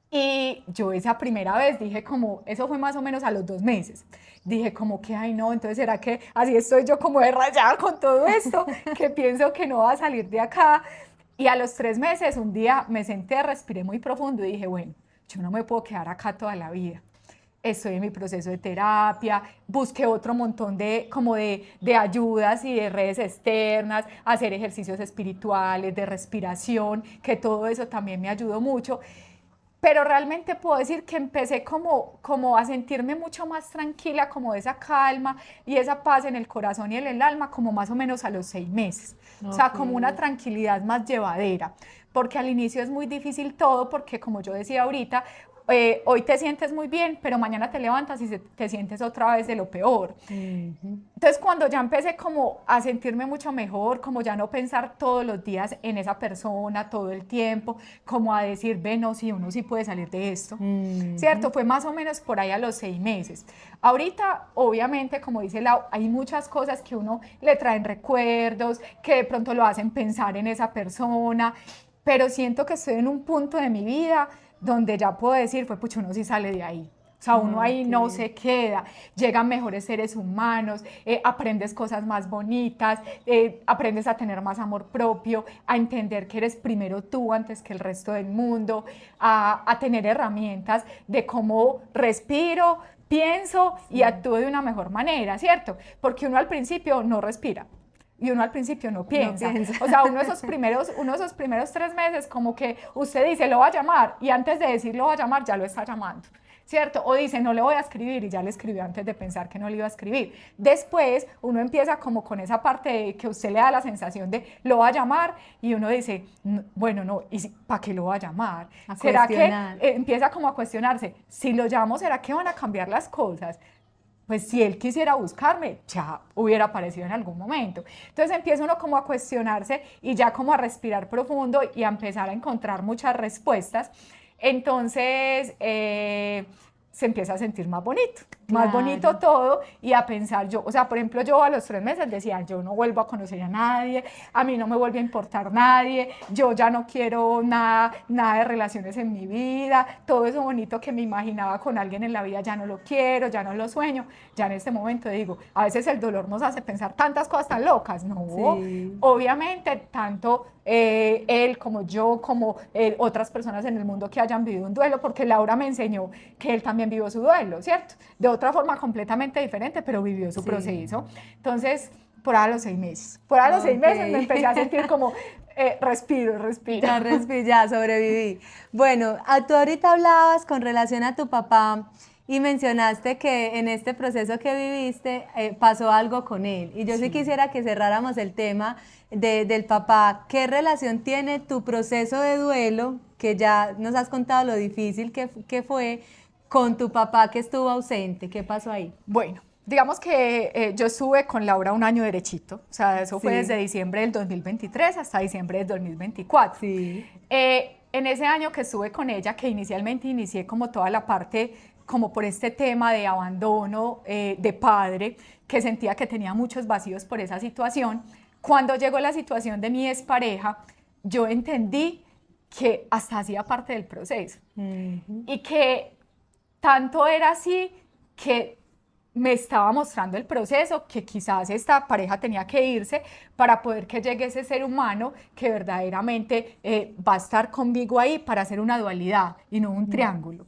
Y yo esa primera vez dije como, eso fue más o menos a los 2 meses, dije como que, ay no, entonces será que así estoy yo como de rayada con todo esto, que pienso que no va a salir de acá. Y a los 3 meses, un día me senté, respiré muy profundo y dije, bueno, yo no me puedo quedar acá toda la vida. Estoy en mi proceso de terapia, busqué otro montón de ayudas y de redes externas, hacer ejercicios espirituales, de respiración, que todo eso también me ayudó mucho. Pero realmente puedo decir que empecé como a sentirme mucho más tranquila, como esa calma y esa paz en el corazón y en el alma, como más o menos a los 6 meses. O sea, como una tranquilidad más llevadera, porque al inicio es muy difícil todo, porque como yo decía ahorita, hoy te sientes muy bien, pero mañana te levantas y te sientes otra vez de lo peor. Entonces, cuando ya empecé como a sentirme mucho mejor, como ya no pensar todos los días en esa persona, todo el tiempo, como a decir, ve, no, sí, uno sí puede salir de esto, ¿cierto? Fue más o menos por ahí a los 6 meses. Ahorita, obviamente, como dice Lau, hay muchas cosas que uno le traen recuerdos, que de pronto lo hacen pensar en esa persona, pero siento que estoy en un punto de mi vida donde ya puedo decir, pues pucha, uno sí sale de ahí. O sea, uno ahí no se queda, llegan mejores seres humanos, aprendes cosas más bonitas, aprendes a tener más amor propio, a entender que eres primero tú antes que el resto del mundo, a tener herramientas de cómo respiro, pienso y actúo de una mejor manera, ¿cierto? Porque uno al principio no respira. Y uno al principio no piensa. O sea, uno de esos primeros 3 meses como que usted dice, lo va a llamar, y antes de decir lo va a llamar, ya lo está llamando, ¿cierto? O dice, no le voy a escribir, y ya le escribió antes de pensar que no le iba a escribir. Después, uno empieza como con esa parte de que usted le da la sensación de, lo va a llamar, y uno dice, bueno, no, ¿y para qué lo va a llamar? ¿Será que empieza como a cuestionarse, si lo llamo, ¿será que van a cambiar las cosas? Pues si él quisiera buscarme, ya hubiera aparecido en algún momento. Entonces empieza uno como a cuestionarse y ya como a respirar profundo y a empezar a encontrar muchas respuestas. Entonces se empieza a sentir más bonito, más bonito todo, y a pensar yo, o sea, por ejemplo, yo a los 3 meses decía, yo no vuelvo a conocer a nadie, a mí no me vuelve a importar nadie, yo ya no quiero nada de relaciones en mi vida, todo eso bonito que me imaginaba con alguien en la vida ya no lo quiero, ya no lo sueño. Ya en este momento digo, a veces el dolor nos hace pensar tantas cosas tan locas, ¿no? Sí. Obviamente, tanto él como yo, como otras personas en el mundo que hayan vivido un duelo, porque Laura me enseñó que él también vivió su duelo, ¿cierto? De otra forma completamente diferente, pero vivió su proceso. Entonces, por ahí a los 6 meses. Por ahí a los 6 meses me empecé a sentir como, respiro. Ya sobreviví. Bueno, tú ahorita hablabas con relación a tu papá y mencionaste que en este proceso que viviste pasó algo con él. Y yo sí quisiera que cerráramos el tema del papá. ¿Qué relación tiene tu proceso de duelo, que ya nos has contado lo difícil que fue, con tu papá que estuvo ausente? ¿Qué pasó ahí? Bueno, digamos que yo estuve con Laura un año derechito, o sea, eso fue desde diciembre del 2023 hasta diciembre del 2024. Sí. En ese año que estuve con ella, que inicialmente inicié como toda la parte, como por este tema de abandono de padre, que sentía que tenía muchos vacíos por esa situación, cuando llegó la situación de mi expareja, yo entendí que hasta hacía parte del proceso y que tanto era así que me estaba mostrando el proceso, que quizás esta pareja tenía que irse para poder que llegue ese ser humano que verdaderamente va a estar conmigo ahí para hacer una dualidad y no un triángulo.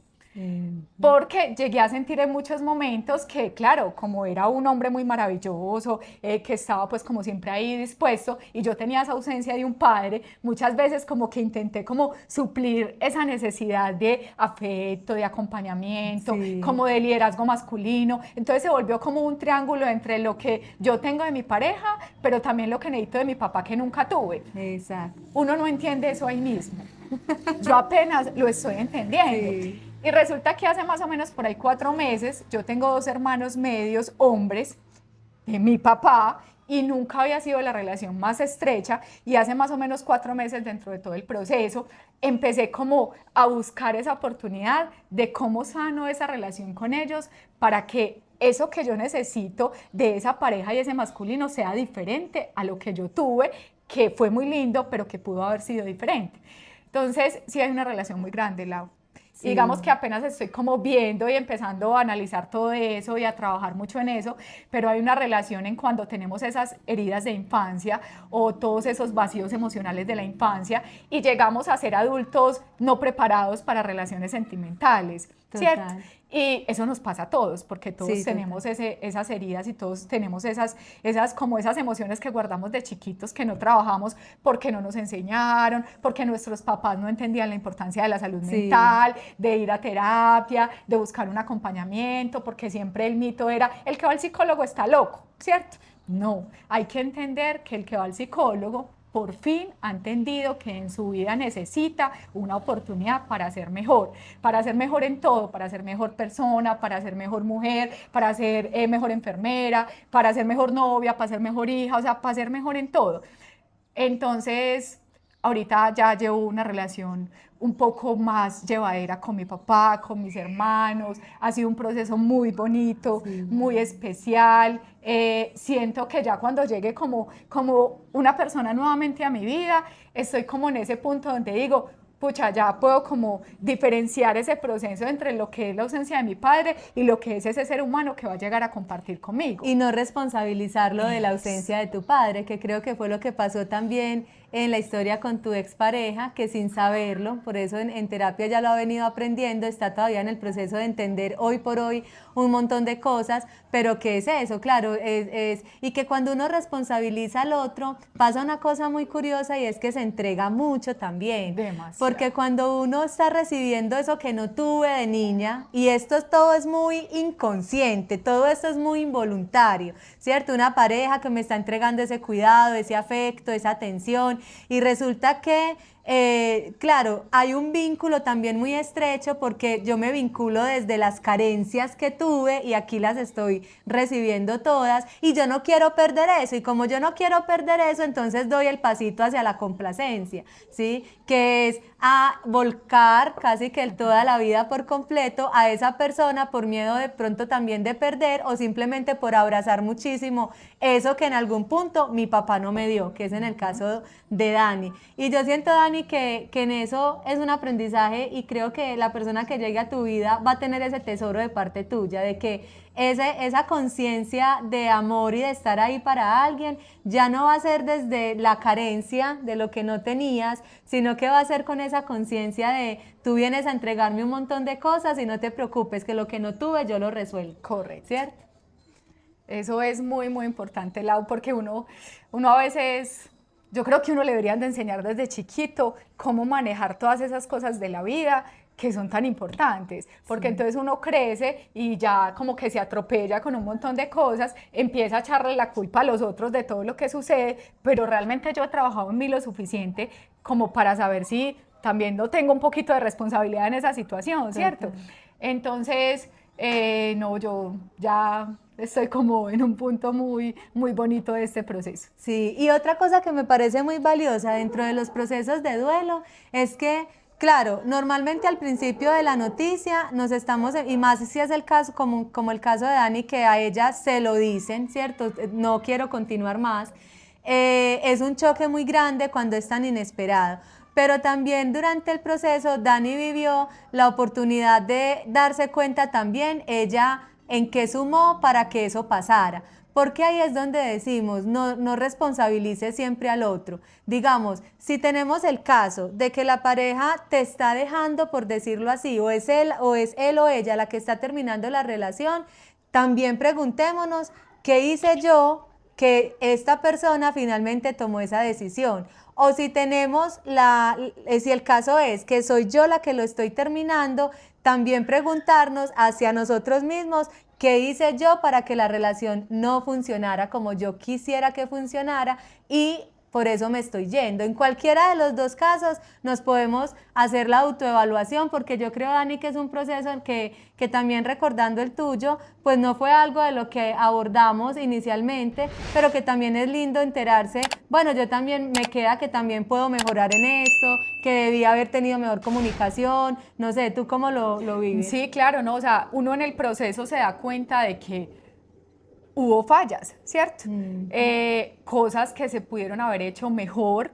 Porque llegué a sentir en muchos momentos que, claro, como era un hombre muy maravilloso, que estaba pues como siempre ahí dispuesto, y yo tenía esa ausencia de un padre, muchas veces como que intenté como suplir esa necesidad de afecto, de acompañamiento, Sí. como de liderazgo masculino. Entonces se volvió como un triángulo entre lo que yo tengo de mi pareja, pero también lo que necesito de mi papá que nunca tuve. Exacto. Uno no entiende eso ahí mismo. Yo apenas lo estoy entendiendo. Sí. Y resulta que hace más o menos por ahí 4 meses, yo tengo 2 hermanos medios, hombres, de mi papá, y nunca había sido la relación más estrecha, y hace más o menos 4 meses dentro de todo el proceso, empecé como a buscar esa oportunidad de cómo sano esa relación con ellos para que eso que yo necesito de esa pareja y ese masculino sea diferente a lo que yo tuve, que fue muy lindo, pero que pudo haber sido diferente. Entonces, sí hay una relación muy grande, Lau. Sí. Digamos que apenas estoy como viendo y empezando a analizar todo eso y a trabajar mucho en eso, pero hay una relación en cuando tenemos esas heridas de infancia o todos esos vacíos emocionales de la infancia y llegamos a ser adultos no preparados para relaciones sentimentales, ¿cierto? Total. Y eso nos pasa a todos, porque todos Sí, tenemos esas heridas y todos tenemos esas emociones que guardamos de chiquitos que no trabajamos porque no nos enseñaron, porque nuestros papás no entendían la importancia de la salud Sí. mental, de ir a terapia, de buscar un acompañamiento, porque siempre el mito era, el que va al psicólogo está loco, ¿cierto? No, hay que entender que el que va al psicólogo por fin ha entendido que en su vida necesita una oportunidad para ser mejor en todo, para ser mejor persona, para ser mejor mujer, para ser mejor enfermera, para ser mejor novia, para ser mejor hija, o sea, para ser mejor en todo. Entonces, ahorita ya llevo una relación un poco más llevadera con mi papá, con mis hermanos, ha sido un proceso muy bonito, Sí. muy especial. Siento que ya cuando llegue como una persona nuevamente a mi vida, estoy como en ese punto donde digo, pucha, ya puedo como diferenciar ese proceso entre lo que es la ausencia de mi padre y lo que es ese ser humano que va a llegar a compartir conmigo. Y no responsabilizarlo de la ausencia de tu padre, que creo que fue lo que pasó también en la historia con tu expareja, que sin saberlo, por eso en terapia ya lo ha venido aprendiendo, está todavía en el proceso de entender hoy por hoy un montón de cosas, pero ¿qué es eso? Claro, y que cuando uno responsabiliza al otro, pasa una cosa muy curiosa y es que se entrega mucho también. Demasiado. Porque cuando uno está recibiendo eso que no tuve de niña, y esto todo es muy inconsciente, todo esto es muy involuntario, ¿cierto? Una pareja que me está entregando ese cuidado, ese afecto, esa atención, y resulta que claro, hay un vínculo también muy estrecho porque yo me vinculo desde las carencias que tuve y aquí las estoy recibiendo todas y yo no quiero perder eso, y como yo no quiero perder eso, entonces doy el pasito hacia la complacencia, ¿sí? Que es a volcar casi que toda la vida por completo a esa persona por miedo de pronto también de perder o simplemente por abrazar muchísimo eso que en algún punto mi papá no me dio, que es en el caso de Dani. Y yo siento, Dani, que en eso es un aprendizaje y creo que la persona que llegue a tu vida va a tener ese tesoro de parte tuya, de que esa conciencia de amor y de estar ahí para alguien ya no va a ser desde la carencia de lo que no tenías, sino que va a ser con esa conciencia de tú vienes a entregarme un montón de cosas y no te preocupes que lo que no tuve yo lo resuelvo. Correcto. ¿Cierto? Eso es muy, muy importante, Lau, porque uno a veces, yo creo que uno le deberían de enseñar desde chiquito cómo manejar todas esas cosas de la vida que son tan importantes, porque sí. Entonces uno crece y ya como que se atropella con un montón de cosas, empieza a echarle la culpa a los otros de todo lo que sucede, pero realmente yo he trabajado en mí lo suficiente como para saber si también no tengo un poquito de responsabilidad en esa situación, ¿cierto? Entonces, no, yo ya estoy como en un punto muy, muy bonito de este proceso. Sí, y otra cosa que me parece muy valiosa dentro de los procesos de duelo es que, claro, normalmente al principio de la noticia nos estamos, y más si es el caso, como el caso de Dani, que a ella se lo dicen, ¿cierto? No quiero continuar más. Es un choque muy grande cuando es tan inesperado. Pero también durante el proceso Dani vivió la oportunidad de darse cuenta también ella en qué sumó para que eso pasara. porque ahí es donde decimos, no responsabilice siempre al otro. Digamos, si tenemos el caso de que la pareja te está dejando, por decirlo así, o es él o ella la que está terminando la relación, también preguntémonos, ¿qué hice yo que esta persona finalmente tomó esa decisión? O si tenemos si el caso es que soy yo la que lo estoy terminando, también preguntarnos hacia nosotros mismos, ¿qué hice yo para que la relación no funcionara como yo quisiera que funcionara? Y por eso me estoy yendo. En cualquiera de los dos casos nos podemos hacer la autoevaluación, porque yo creo, Dani, que es un proceso en que también, recordando el tuyo, pues no fue algo de lo que abordamos inicialmente, pero que también es lindo enterarse, bueno, yo también me queda que también puedo mejorar en esto, que debía haber tenido mejor comunicación, no sé, ¿tú cómo lo vives? Sí, claro, ¿no? O sea, uno en el proceso se da cuenta de que hubo fallas, ¿cierto? Cosas que se pudieron haber hecho mejor.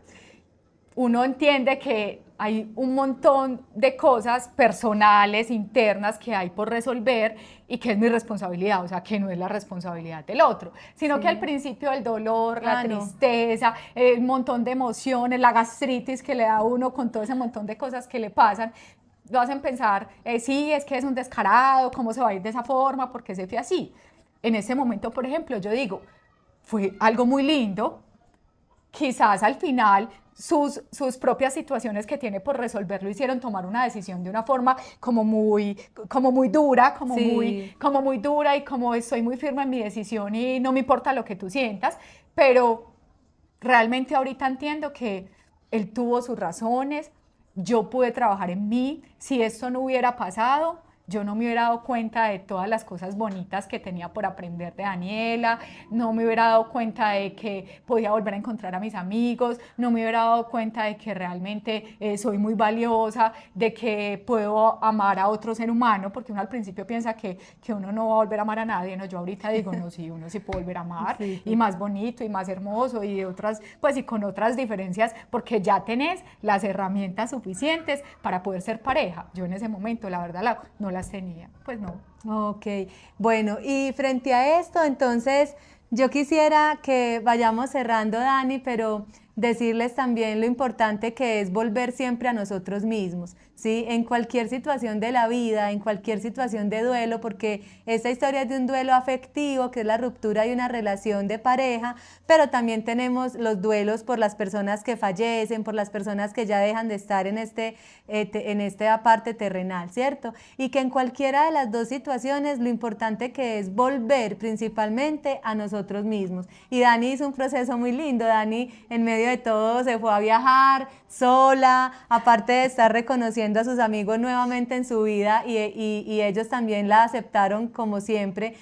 Uno entiende que hay un montón de cosas personales, internas que hay por resolver y que es mi responsabilidad, o sea, que no es la responsabilidad del otro, sino que al principio el dolor, la tristeza, el montón de emociones, la gastritis que le da a uno con todo ese montón de cosas que le pasan, lo hacen pensar, sí, es que es un descarado, ¿cómo se va a ir de esa forma? ¿Por qué se fue así? En ese momento, por ejemplo, yo digo, fue algo muy lindo, quizás al final sus propias situaciones que tiene por resolver lo hicieron tomar una decisión de una forma como muy dura, como muy dura, y como estoy muy firme en mi decisión y no me importa lo que tú sientas, pero realmente ahorita entiendo que él tuvo sus razones, yo pude trabajar en mí. Si esto no hubiera pasado, yo no me hubiera dado cuenta de todas las cosas bonitas que tenía por aprender de Daniela, no me hubiera dado cuenta de que podía volver a encontrar a mis amigos, no me hubiera dado cuenta de que realmente soy muy valiosa, de que puedo amar a otro ser humano, porque uno al principio piensa que uno no va a volver a amar a nadie, no, yo ahorita digo, no, sí, uno sí puede volver a amar, sí. Y más bonito y más hermoso y de otras, pues y con otras diferencias, porque ya tenés las herramientas suficientes para poder ser pareja. Yo en ese momento, la verdad, no las tenía, pues no. Ok, bueno, y frente a esto, entonces, yo quisiera que vayamos cerrando, Dani, pero decirles también lo importante que es volver siempre a nosotros mismos, ¿sí? En cualquier situación de la vida, en cualquier situación de duelo, porque esta historia es de un duelo afectivo, que es la ruptura de una relación de pareja, pero también tenemos los duelos por las personas que fallecen, por las personas que ya dejan de estar en esta parte terrenal, ¿cierto? Y que en cualquiera de las dos situaciones lo importante que es volver principalmente a nosotros mismos. Y Dani hizo un proceso muy lindo. Dani, en medio de todo, se fue a viajar sola, aparte de estar reconociendo a sus amigos nuevamente en su vida, y ellos también la aceptaron como siempre.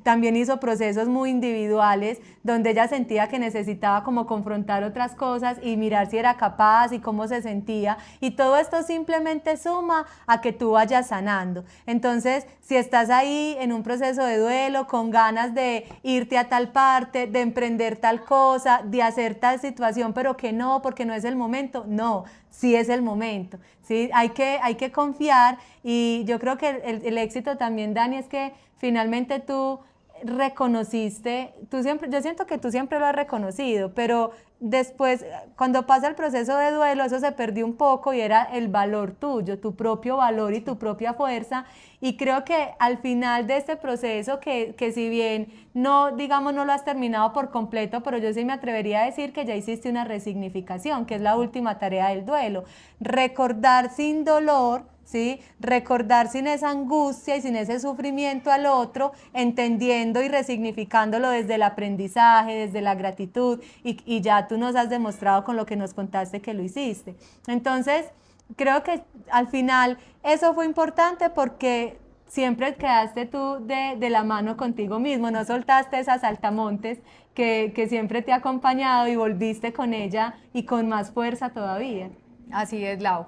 También hizo procesos muy individuales donde ella sentía que necesitaba como confrontar otras cosas y mirar si era capaz y cómo se sentía, y todo esto simplemente suma a que tú vayas sanando. Entonces, si estás ahí en un proceso de duelo con ganas de irte a tal parte, de emprender tal cosa, de hacer tal situación, pero que no, porque no es el momento, no, sí es el momento, ¿sí? Hay que confiar, y yo creo que el éxito también, Dani, es que finalmente tú reconociste, yo siento que tú siempre lo has reconocido, pero después, cuando pasa el proceso de duelo, eso se perdió un poco y era el valor tuyo, tu propio valor y tu propia fuerza. Y creo que al final de este proceso, que si bien no, digamos, no lo has terminado por completo, pero yo sí me atrevería a decir que ya hiciste una resignificación, que es la última tarea del duelo. Recordar sin dolor, ¿sí? Recordar sin esa angustia y sin ese sufrimiento al otro, entendiendo y resignificándolo desde el aprendizaje, desde la gratitud, y ya tú nos has demostrado con lo que nos contaste que lo hiciste. Entonces, creo que al final eso fue importante, porque siempre quedaste tú de la mano contigo mismo, no soltaste esa saltamontes que siempre te ha acompañado, y volviste con ella y con más fuerza todavía. Así es, Lau.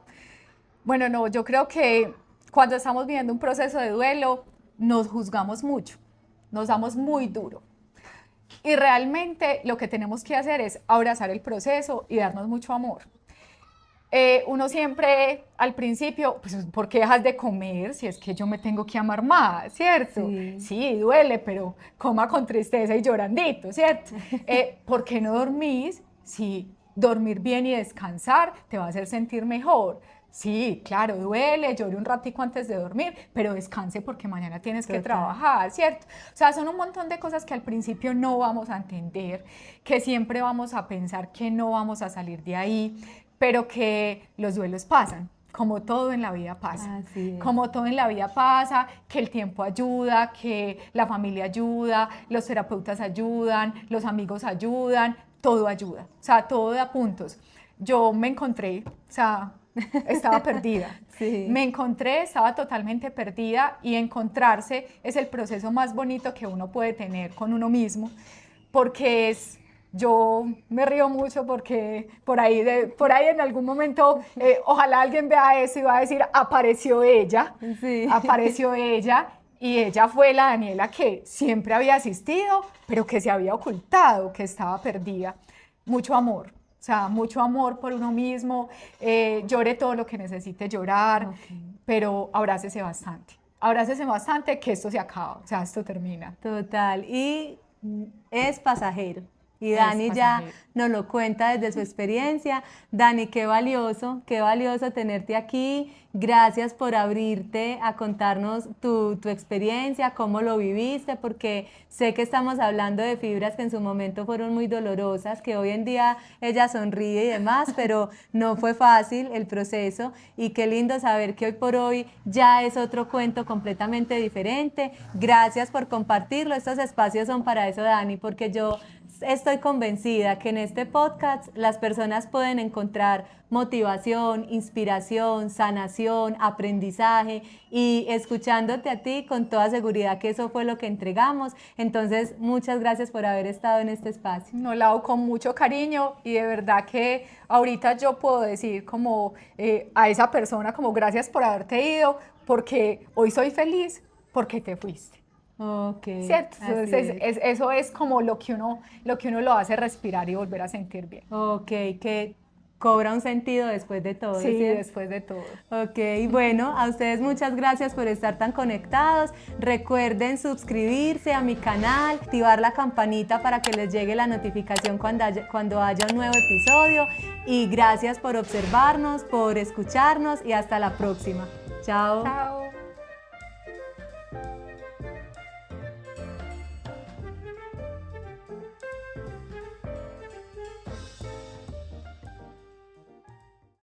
Bueno, no, yo creo que cuando estamos viviendo un proceso de duelo, nos juzgamos mucho, nos damos muy duro. Y realmente lo que tenemos que hacer es abrazar el proceso y darnos mucho amor. Uno siempre al principio, pues ¿por qué dejas de comer si es que yo me tengo que amar más, ¿cierto? Sí. Sí, duele, pero coma con tristeza y llorandito, ¿cierto? ¿Por qué no dormís? Si dormir bien y descansar te va a hacer sentir mejor. Sí, claro, duele, llore un ratico antes de dormir, pero descanse porque mañana tienes que trabajar, ¿cierto? O sea, son un montón de cosas que al principio no vamos a entender, que siempre vamos a pensar que no vamos a salir de ahí, pero que los duelos pasan, como todo en la vida pasa. Así es. Como todo en la vida pasa, que el tiempo ayuda, que la familia ayuda, los terapeutas ayudan, los amigos ayudan, todo ayuda, o sea, todo da puntos. Yo me encontré, o sea, estaba perdida. Sí. Me encontré, estaba totalmente perdida y encontrarse es el proceso más bonito que uno puede tener con uno mismo, porque es, yo me río mucho porque por ahí en algún momento, ojalá alguien vea eso y va a decir, apareció ella, Sí. apareció ella. Y ella fue la Daniela que siempre había asistido, pero que se había ocultado, que estaba perdida. Mucho amor. O sea, mucho amor por uno mismo, llore todo lo que necesite llorar, pero abrácese bastante que esto se acaba, o sea, esto termina. Total, y es pasajero. Y Es Dani ya pasajero. nos lo cuenta desde su experiencia. Dani, qué valioso tenerte aquí. Gracias por abrirte a contarnos tu experiencia, cómo lo viviste, porque sé que estamos hablando de fibras que en su momento fueron muy dolorosas, que hoy en día ella sonríe y demás, pero no fue fácil el proceso. Y qué lindo saber que hoy por hoy ya es otro cuento completamente diferente. Gracias por compartirlo. Estos espacios son para eso, Dani, porque yo estoy convencida que en este podcast las personas pueden encontrar motivación, inspiración, sanación, aprendizaje, y escuchándote a ti con toda seguridad que eso fue lo que entregamos. Entonces, muchas gracias por haber estado en este espacio. No, la hago con mucho cariño y de verdad que ahorita yo puedo decir como a esa persona como gracias por haberte ido, porque hoy soy feliz porque te fuiste. Ok, ¿Cierto? así Entonces, es. eso es como lo que uno lo hace respirar y volver a sentir bien. Ok, que cobra un sentido después de todo, Sí, ¿cierto? después de todo. Ok, bueno, a ustedes muchas gracias por estar tan conectados. Recuerden suscribirse a mi canal, activar la campanita para que les llegue la notificación cuando haya un nuevo episodio. Y gracias por observarnos, por escucharnos y hasta la próxima. Chao. Chao.